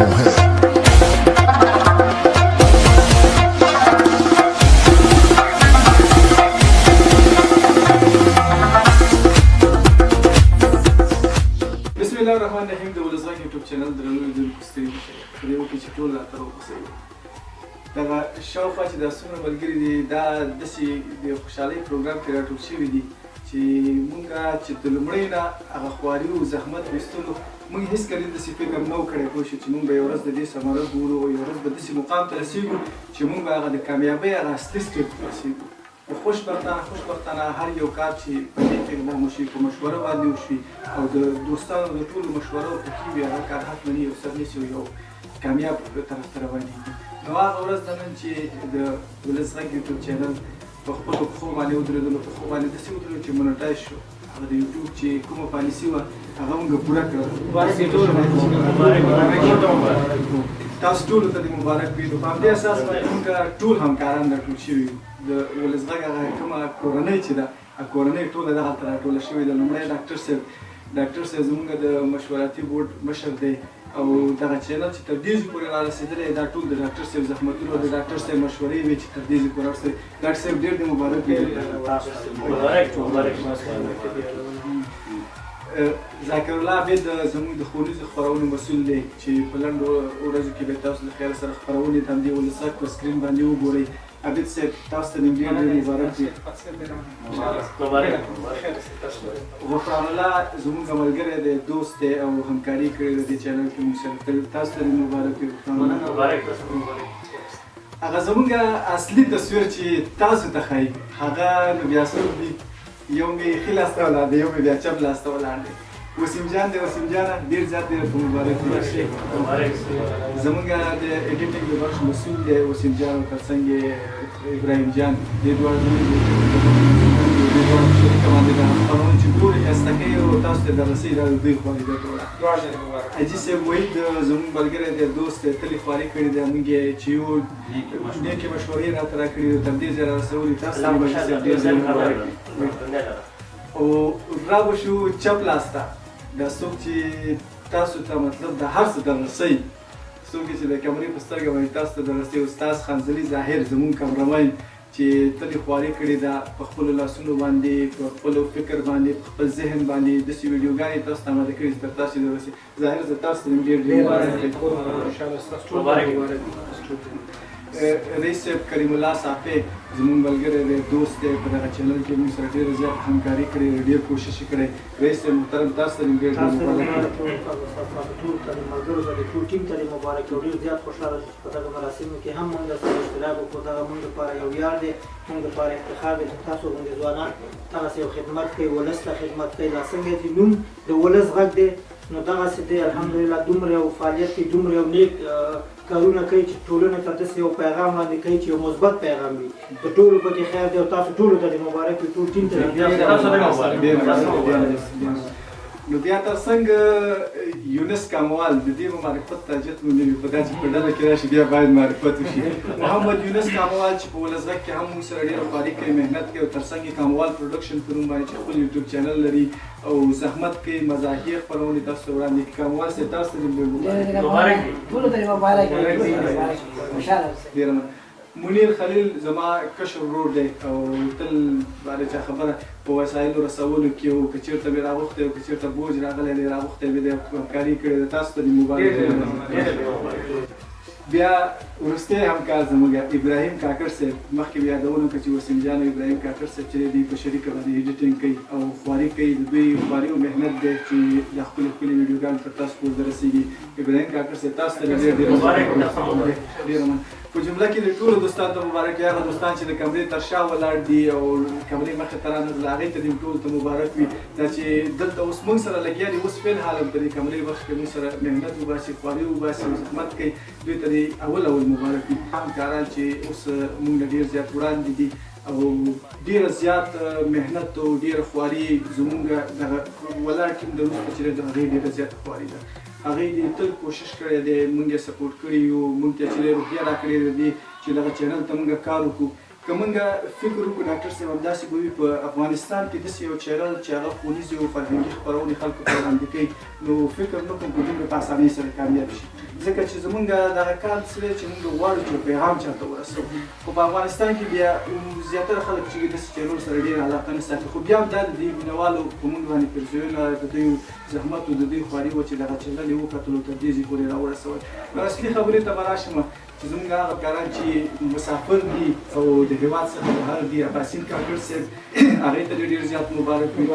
mujer. Bismillahirrahmanirrahim. د ولزغ یوټیوب چینل درنو لیدونکو ستړي مه شئ. په دې وکړئ چې ټول راته راوبسئ. دغه شاوخوا چې دا څومره ملګري دي دا داسې د خوشحالۍ پروګرام کې راټول شوي دي چې موږ چې د لومړۍ نه هغه خواري او زحمت ویستلو موږ هېڅکله داسې فکر نه و کړی پوه شو چې موږ به یوه ورځ د دې ثمره ګورو او یوه ورځ به داسې مقام ته رسېږو چې موږ به هغه د کامیابۍ هغه اصلي سټیپ ته رسېږو. خوشبختانه هر یو کار چې په دې کې اقدام وشي په مشوره باندې وشي او د دوستانو د ټولو مشوره پکې وي هغه کار حتمي یو سر نیسي او یو کامیاب طرف ته روانېږي. نو هغه ورځ د نن چې د ولزغ یوټیوب چینل په خپلو پښو باندې ودرېدلو په پښو باندې داسې ودرېدلو چې مونټایز شو هغه د یوټیوب چې کومه پالیسي وه هغه موږ پوره کړه. تاسو ټولو ته دې مبارک وي. نو په همدې اساس باندې موږ ټول همکاران راټول شوي یو. د ولزغ هغه کومه کورنۍ چې ده هغه کورنۍ ټوله دغلته راټوله شوې ده. لومړی ډاکټر صاحب زموږ د مشورتي بورډ مشر دی او دغه چینل چې تر دې ځای پورې رارسېدلی دا ټول د ډاکټر صاحب زحمتونه او د ډاکټر صاحب مشورې وې چې تر دې ځای پورې رارسېدلی. ډاکټر صاحب ډېر دې مبارک وي. ذاکر الله عبید زموږ د ښوونیزو خپرونو مسؤل دی چې په لنډو ورځو کې به تاسو د خیال سره خپرونې د همدې ولزغ په سکرین باندې وګورئ. عبید صاحب تاسو ته ډېر مبارک وي. غفران الله زموږ ملګری دی دوست دی او همکاري کړې ده دې چینل کې موږ سره تاسو ته مبارک وي. هغه زموږ اصلي تصویر چې تاسو ته ښایي هغه نو بیا څوک دي یو مې ښي لاس ته ولاړ دی یو مې بیا چپ لاس ته ولاړ دی. وسیم جان دی. وسیم جانه ډېر زیات ډېر په مبارک وي. زموږ د ایډیټینګ د بخش مسؤل دی وسیم جان او ترڅنګ یې ابراهیم جان دې دواړه زموږ شریکه باندې د خپرونې چې ټولې ښایسته کوي او تاسو ته د رسوي دا د دوی خواري ده ټوله. حاجي صاحب وحید زموږ ملګری دی دوست دی تل یې خواري کړې ده موږ یې چې یو نیکې مشورې راته راکړي دي تر دې ځایه رارسولي. تاسو ته حاجي صاحب ډېر مبارک او راوشو چپ لاس ته دا څوک چې تاسو ته مطلب د هر څه دررسوي څوک چې د کمرې په سترګه باندې تاسو ته دررسوي استاد خانزلي ظاهر زموږ کمرمین چې تل یې خواري کړې ده په خپلو لاسونو باندې په خپلو فکر باندې په خپل ذهن باندې داسې ویډیوګانې تاسو ته اماده کړي چې تر تاسو دررسي. ظاهر زه تاسو ته ډېر رئیس صاحب کریم الله صافی زموږ ملګری دی دوست دی په دغه چینل کې موږ سره ډېره زیات همکاري کړې ډېر کوشش یې کړی. رئیس صاحب محترم تاسو ته ډېر مبارک ملګرو ته ټول ټیم ته مبارک او ډېر زیات خوشحاله چې په دغه مراسمو کې هم موږ سره اشتراک وکړو. دغه موږ لپاره یو ویاړ دی موږ لپاره افتخار دی چې تاسو غوندې ځوانان دغسې یو خدمت کوي ولس ته خدمت کوي. دا څنګه چې نوم د ولس غږ دی نو دغسې دی الحمدلله دومره یو فعالیت کوي دومره یو نیک کارونه کوي چې ټولنې ته داسې یو پیغام وړاندې کوي چې یو مثبت پیغام وي. د ټولو پکې خیر دی او تاسو ټولو ته دې مبارک وي ټول ټیم ته نو بیا ترڅنګ یونس کاموال د دې معرفت ته حاجت مو نه وي په دا چې په ډله کې راشي بیا باید معرفت وشي. محمد یونس کاموال چې په ولزغ کې هم موږ سره ډېره خواري کوي محنت کوي او ترڅنګ یې کاموال پروډکشن په نوم باندې چې خپل یوټیوب چینل لري او زحمت کوي مزاحیه خپرونې تاسو ته وړاندې کوي. کاموال صاحب تاسو ته ډېر مبارک. منیر خلیل زما کشر ورور دی او تل باندې چا خبره په وسایلو رسولو کې او که چېرته مې راغوښتی او که چېرته بوج راغلی دی راغوښتی مې دی همکاري کړې ده تاسو ته دې مبارک. بیا وروستی همکار زموږ ابراهیم کاکړ صاحب مخکې مې یادونه وکړه چې وسیم جان او ابراهیم کاکړ صاحب چې دی په شریکه باندې ایډیټینګ کوي او خواري کوي د دوی خواري او محنت دی چې دا ښکلې ښکلې ویډیوګانې تر تاسو پورې رسېږي. ابراهیم کاکړ صاحب تاسو ته ډېر مبارک. په جمله کې د ټولو دوستانو ته مبارک وي. هغه دوستان چې د کمرې تر شا ولاړ دي او کمرې مخې ته رانغلل هغې ته دې ټولو ته مبارک وي. دا چې دلته اوس موږ سره لګیا دي اوس فلحال هم په دې کمرې مخ کې موږ سره محنت وباسي خواري وباسي او زحمت کوي دوی ته دې اول مبارک وي. همکاران چې اوس موږ نه ډېر زیات وړاندې دي او ډېره زیات محنت او ډېره خواري زموږ دغه ولاړ ټیم د وروسته چې دی د هغې ډېره زیاته خواري ده. هغې دې تل کوشش کړی دی موږ یې سپورټ کړي یو موږ ته چې روحیه راکړې ده دې چې دغه چینل ته موږ کار وکړو که موږ فکر وکړو ډاکټر صاحب همداسې به وي په افغانستان کې داسې یو چینل چې هغه ښوونیزې او فرهنګي خپرونې خلکو ته وړاندې کوي نو فکر نه کوم په دومره په اسانۍ سره کامیاب شي ځکه چې زمونږ دغه کار څه دی چې موږ غواړو چې پیغام چاته ورسوو خو په افغانستان کې بیا زیاتره خلک چې داسې چینلو سره ډېره علاقه نه ساتي خو بیا هم دا د دې مینهوالو په موږ باندې پرزویونه د دوی زحمت او د دوی خواري وه چې دغه چینل یې وکتلو تر دې ځای پورې راورسول نو اصلي خبرې ته به راشم چې زموږ هغه کاران چې مسافر دي او د هېواد څخه بهر دي عباسین کاکړ صاحب هغې ته ډېر زیات مبارک وي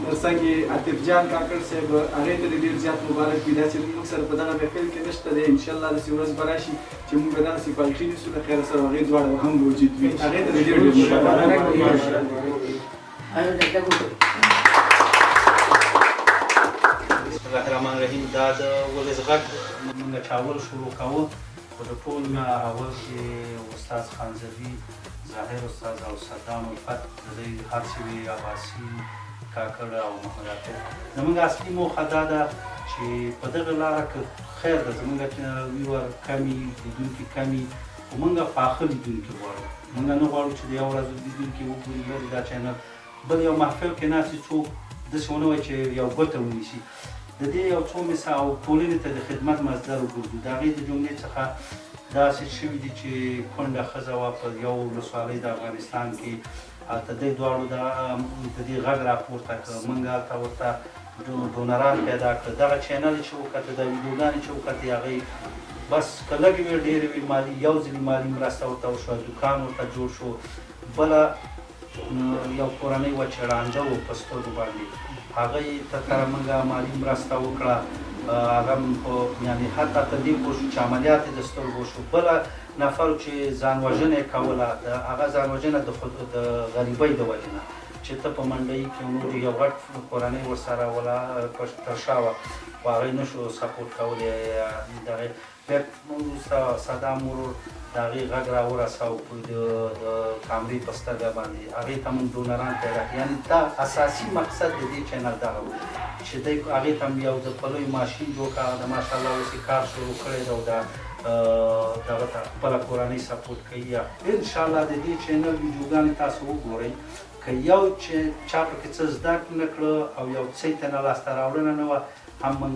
ترڅنګ یې عاطف جان کاکړ صاحب هغې ته ډېر زیات مبارک وي دا چې موږ سره په دغه محفل کې نشته دی انشاءالله داسې ورځ به راشي چې موږ به دغسې پالټي نیسو د خیره سره هغې دواړه هم موجود وي هغې ته ډېر مبارک بسم الله الرحمن الرحیم دا د ولس غږ موږ چاول شروع کوو خو د ټول نه اول کې استاد خانزوي ظاهر استاد او صدام الفت د دوی هر څه وي عباسي کاکړ او محمد عاطف زموږ اصلي موخه دا ده چې په دغه لاره کې خیر ده زموږ ویور کمي لیدونکي کمي خو موږ پاخه لیدونکي غواړو موږ نه غواړو چې د یو ورځ لیدونکي وګوري لرې دا چینل بل یو محفل کې ناست څوک داسې ونه وایي چې یو ګوته ونیسي د دې یو څو مثال او ټولنې ته د خدمت مصدر وګرځو د هغې د جملې څخه داسې شوي دي چې کونډه ښځه وه په یو ولسوالۍ د افغانستان کې هلته دوی دواړو د دې غږ راپورته کړه موږ هلته ورته ډونران پیدا کړه دغه چینل چې وکتل د ویډیوګانې چې وکتې هغې بس که لږې وې ډېرې وې مالي یو ځلې مالي مرسته ورته وشوه دوکان ورته جوړ شو بله یو کورنۍ وه چې ړانده و په سترګو باندې هغې ته سره موږ مالي مرسته وکړه هغه په یعنې حتی تر دې پوه شو چې عملیات یې د سترګو شو بله نفر چې ځان وژنه یې کوله هغه ځان وژنه د غریبۍ د وجې نه چې ته په منډۍ کې نور یو غټ کورنۍ ورسره ولا تر شا وه خو هغې نه شو سپورټ کولی دغې بیا وروسته صدام ورور د هغې غږ راورساو د کامرې په سترګه باندې هغې ته موږ ډونران پیدا کړي یعنې دا اساسي مقصد د دې چینل دغه و چې دی هغې ته هم یو د پلوی ماشین جوړ کړه د ماشاءالله اوس یې کار شروع کړی دی او دغه ته خپله کورنۍ سپورټ کوي انشاءالله د دې چینل ویډیوګانې تاسو وګورئ که یو چې چا پکې څه زده نه کړه او یو څه یې ته نه لاسته راوړنه نه وه هم موږ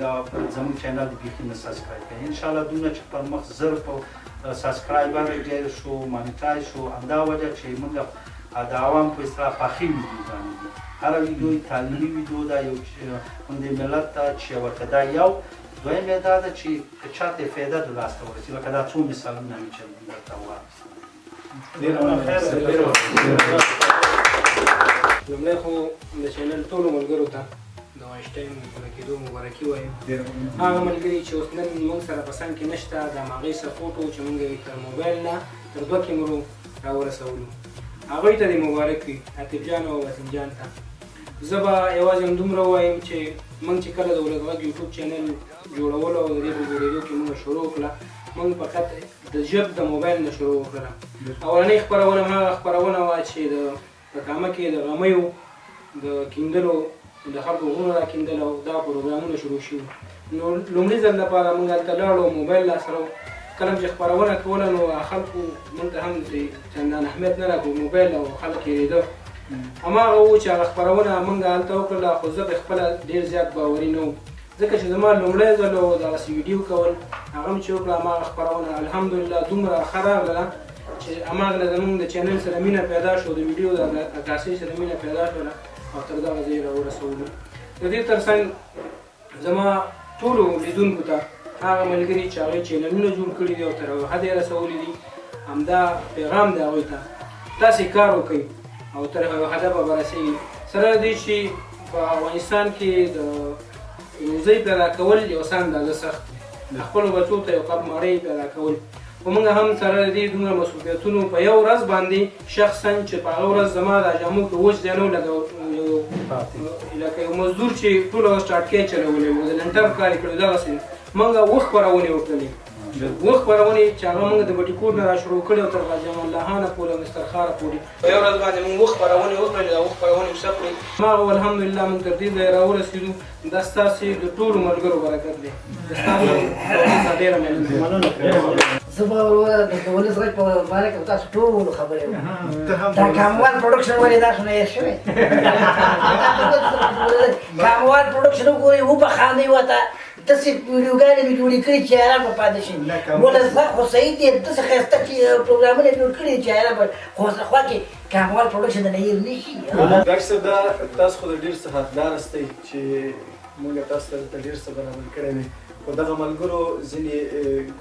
زموږ چینل بیخي نه سبسکرایب کوي انشاءالله دومره چې پر مخ زر په سبسکرایبر ډېر شو مانیټایز شو همدا وجه چې موږ د عوام په اصطلاح پاخې ویډیوګانې دي هره ویډیو تعلیمي ویډیو ده یو موږ د ملت ته چې ورته دا یو دویم یې دا ده چې که چاته یې فایده د لاسته ورسي لکه دا څو مثالونه مې چې درته ووایم لومړی خو د چینل ټولو ملګرو ته د وایشټایم پوره کېدو مبارکي وایم هغه ملګري چې اوس نن موږ سره په څنګ کې نشته د هماغې سپورټ و چې موږ یې تر موبایل نه تر 2 کیمرو راورسولو هغوی ته دې مبارک وي عاطف جان او وسیم جان ته زه به یوازې همدومره ووایم چې موږ چې کله د ولس غږ یوټیوب چینل جوړولو او د دې په جوړېدو کې موږ شروع کړه موږ فقط د ژب د موبایل نه شروع وکړه اولنۍ خپرونه هغه خپرونه وه چې په کامه کې د غمیو د کیندلو د خلکو غرونه راکیندل او دا پروګرامونه شروع شوي نو لومړي ځل لپاره موږ هلته لاړو موبایل لاسره کله چې خپرونه کوله نو خلکو موږ ته هم چندان اهمیت نه راکړو موبایل او خلک هېرېده هماغه و چې هغه خپرونه موږ هلته وکړله خو زه پخپله ډېر زیات باوري نه وم ځکه چې زما لومړی ځل و دغسې ویډیو کول هغه مې چې وکړه هماغه خپرونه الحمدلله دومره ښه راغله چې هماغله زموږ د چینل سره مینه پیدا شو د ویډیو د عکاسۍ سره مینه پیدا شوله او تر دغه ځای راورسولو د دې تر څنګ زما ټولو لیدونکو ته هغه ملګري چې هغوی چینلونه جوړ کړي دي او تر حده یې رسولي دي همدا پیغام دی هغوی ته داسې کار وکړئ او تر حده به رسېږي سره د دې چې په افغانستان کې د روزۍ پیدا کول یو څه اندازه سخت د خپلو بچو ته یو قب مړۍ پیدا کول خو موږ هم سره د دې دومره مسؤلیتونو په یو ورځ باندې شخصا چې په هغه ورځ زما د جامو کې وچ دی نه و لکه یو مزدور چې ټوله ورځ ټاټکۍ چلولی و د لنټر کار یې کړی دغسې موږ اووه خپرونې وکړلې اووه خپرونې چې هغه موږ د بټي کوټ نه را شروع کړې او تر غازي امان الله خانه پورې او مستر خاره پورې په یو ورځ باندې موږ اووه خپرونې وکړلې دا اووه خپرونې وسه کړې هماغه الحمدلله موږ تر دې ځایه راورسېدو دا ستاسې د ټولو ملګرو برکت دی د ستاسو ډېره مننه زما ورور د ولس غږ په باره کې تاسو ټولو خبرې وکړې دا کاموال پروډکشن ولې داسې نه هېر شوی کاموال پروډکشن وګورئ وبخاندئ ورته داسې ویډیوګانې مې جوړې کړي چې حیران به پاتې شي ولس غږ خو صحیح دی داسې ښایسته چې پروګرامونه یې جوړ کړي چې حیران به خو خوا کې کاموال پروډکشن د نه هېر نه شي ډاکټر صاحب دا تاسو خو د ډېر څه حقدار استئ چې موږ تاسو ته ډېر څه برابر کړی دی خو دغه ملګرو ځینې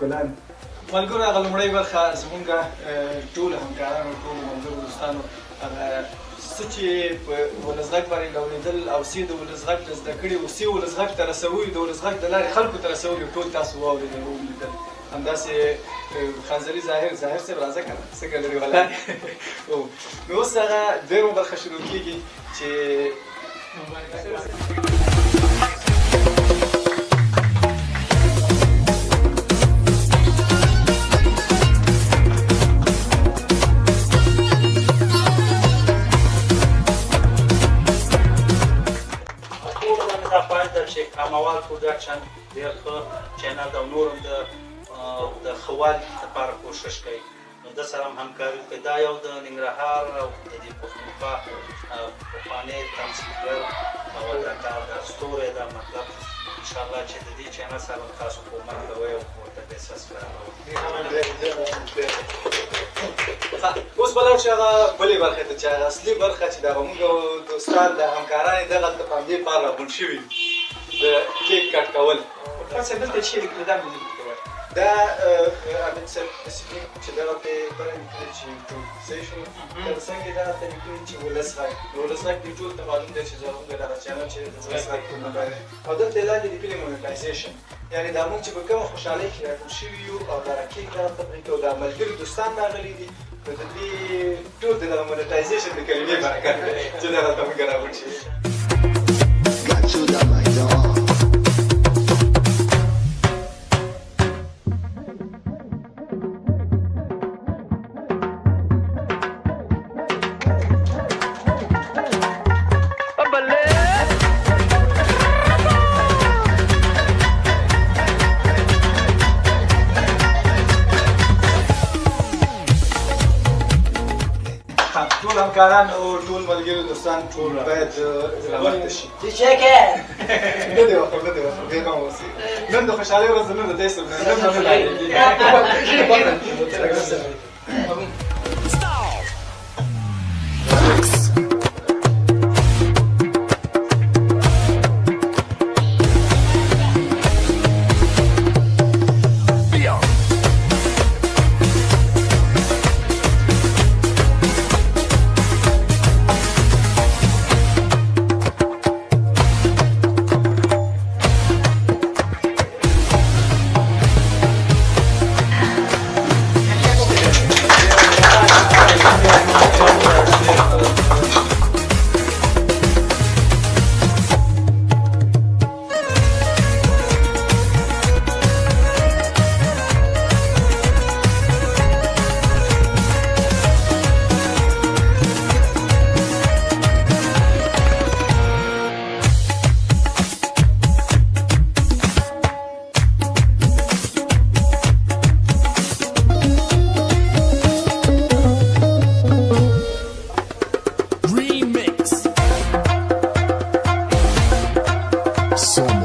ګلان ملګرو هغه لومړۍ برخه زمونږ ټولو همکارانو ټولو ملګرو دوستانو هغه څه چې په ولس غږ باندې اورېدل او څه د ولس غږ نه زده کړي او څه ولس غږ ته رسوي د ولس غږ د لارې خلکو ته رسوي ټول تاسو واورېدل او ولیدل همداسې خانزري ظاهر صاحب راځه که نه څنګه لري ولا نو اوس هغه دویمه برخه شروع کېږي چې کاموال پروډکشن ډېر ښه چینل ده او نور هم د ښه والي لپاره کوښښ کوي نو ده سره هم همکاري وکړئ دا یو د ننګرهار او د دې پښتونخوا پخوانی تمثیلګر او اداکار ده ستوری ده مطلب انشاءالله چې د دې چینل سره هم تاسو کومک کوئ او ورته بیا سبسکرایب اوس به لاړ شو هغه بلې برخې ته چې هغه اصلي برخه چې دغه موږ د استاد د همکارانې دغلته په همدې پار راغونډ شوي د کیک کټ کول دلته چې دا دا حمید صاحب چې دغلته برنډ کړی چې ټول صحیح شو تر څنګه دغلته لیکلي چې ولس غږ ولس غږ دې ټول ته معلوم دی چې زموږ دغه چینل چې د ولس غږ په نوم باندې او دلته لاندې لیکلي مونیټایزیشن یعنې دا موږ چې په کومه خوشحالۍ کې راټول شوي یو او دغه کیک دغلته پرې کوو دا ملګري دوستان راغلي دي نو د دې ټول د دغه مونیټایزیشن د کلمې برکت دی چې دغلته موږ راغونډ شوي ټول همکاران او ټول ملګري دوستان ټول باید راوخته شي چیکه نه دی وخت بیا کوم وسی نن د خوشحالۍ ورځ نه ده داسې So